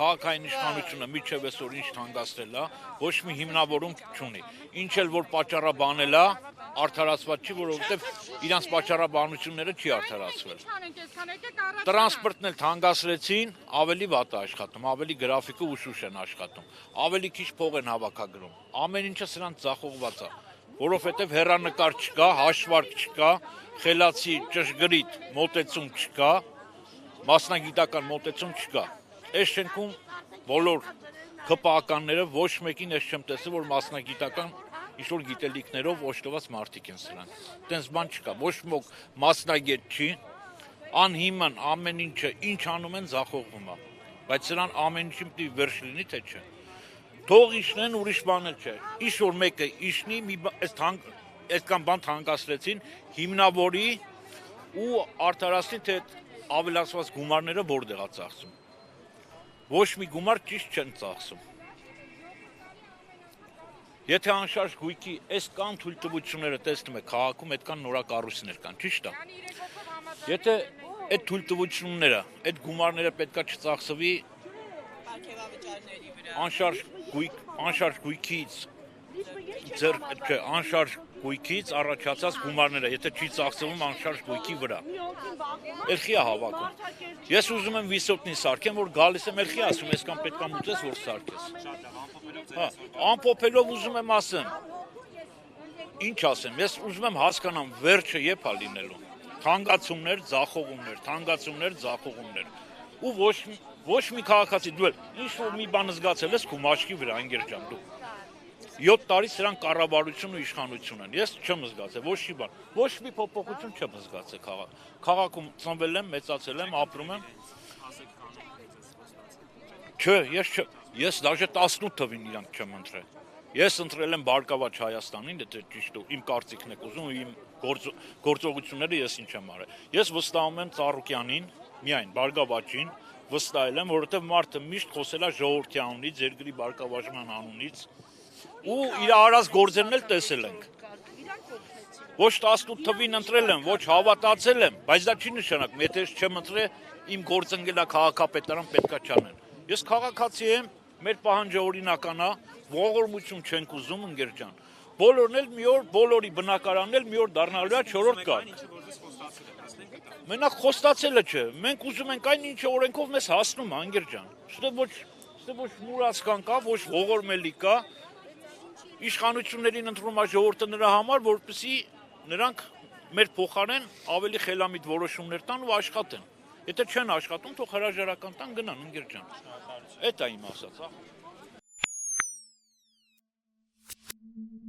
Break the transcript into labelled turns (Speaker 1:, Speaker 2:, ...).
Speaker 1: քաղաքային իշխանությունը միջև այսօր ինչ թանկացրել է, ոչ մի հիմնավորում չունի։ Ինչ էլ որ պատճառաբանել է, արդարացված չի, որովհետև իրանց պատճառաբանությունները չի արդարացվել։ Տրանսպորտն էլ թանկացրեցին, ավելի վատ է աշխատում, ավելի գրաֆիկը ուշուշ են աշխատում, ավելի քիչ փող են հավաքագրում։ Ամեն ինչը սրանց ձախողված է, որովհետև հեռանկար չկա, հաշվարկ չկա, խելացի ճշգրիտ մոտեցում չկա, մասնագիտական մոտեցում չկա։ Այս շենքում բոլոր ԿՊԱ-ականները ոչ մեկին ես չեմ տեսել, որ մասնագիտական ինչ-որ գիտելիքներով օժտված մարդիկ են սրանք։ Տենց բան չկա, ոչ ոք մասնագետ չի, անհիմն ամեն ինչը ինչ անում են ձախողվում է, բայց սրան ամեն ինչի պիտի վերջ լինի, թե չէ։ Թող իջնեն, ուրիշ բան էլ չէ։ Ինչ որ մեկը իջնի, այդքան բան թանկացրեցին, հիմնավորի ու արդարացնի, թե ավելացված գումարները որտեղ է ծախսում։ Ոչ մի գումար ճիշտ չեն ծախսում։ Եթե անշարժ գույքի այս կան թույլտվությունները տեսնում եք քաղաքում, այդքան նորակառույցներ կան, ճիշտ է։ Եթե այդ թույլտվությունները, այդ գումարները պետքա չծախսվի անշարժ գույքից անշարժ գույքից առաջացած գումարները, եթե չի ծախսվում անշարժ գույքի վրա։ Էլխի է հավաքում։ Ես ուզում եմ վիսոտնի սարքեմ, որ գալիս եմ էլխի ասում, այսքան պետքա մուծես, որ սարքես։ Ամփոփելով ուզում եմ ասեմ, ինչ ասեմ, ես ուզում եմ հասկանամ վերջը երբ է լինելու։ Թանկացումներ, ձախողումներ։ Ու ոչ մի քաղաքացի դու ինչ որ մի բան զգացել ես քո մաշկի վրա, անգեր ջան, դու 7 տարի սրանք կառավարություն ու իշխանություն են։ Ես չեմ զգացել ոչ մի բան, ոչ մի փոփոխություն չեմ զգացել քաղաքում ծնվել եմ, մեծացել եմ, ապրում եմ։ Չէ, ես դաժե 18 թվին իրանք չեմ ընտրել։ Ես ընտրել եմ Բարգավաճ Հայաստանին, դե ճիշտ է, իմ կարծիքն եք ուզում, իմ գործողությունները ես ինչ եմ արել։ Ես վստահում եմ Ծառուկյանին, միայն Բարգավաճին վստահել եմ, որովհետև մարդը միշտ խոսել է ժողովրդի անունից, երկրի բարգավաճման անունից, ու իր արած գործերն էլ տեսել ենք։ Ոչ 18 թվին ընտրել եմ, ոչ հավատացել եմ, բայց դա չի նշանակում, եթե ես չեմ ընտրել, իմ գործընկելա քաղաքապետարան պետքա չանեն։ Ես քաղաքացի եմ, մեր պահանջը օրինական է, ողորմություն չենք ուզում, ընկեր ջան։ Բոլորն էլ մի օր, բոլորի բնակարանն էլ մի օր դառնալու է 4-րդ կարգ։ Մենակ խոստացելը չէ, մենք ուզում ենք այն ինչը օրենքով մեզ հասնում է, ընկեր ջան։ Ստե ոչ մուրացկան կա, ոչ ողորմելի կա։ Իշխանություններին ընտրում է ժողովուրդը նրա համար, որպեսզի նրանք մեր փոխարեն ավելի խելամիտ որոշումներ տան ու աշխատեն։ Եթե չեն աշխատում, թող հրաժարական տան գնան, ընկեր ջան։ Էդ է իմ ասածը։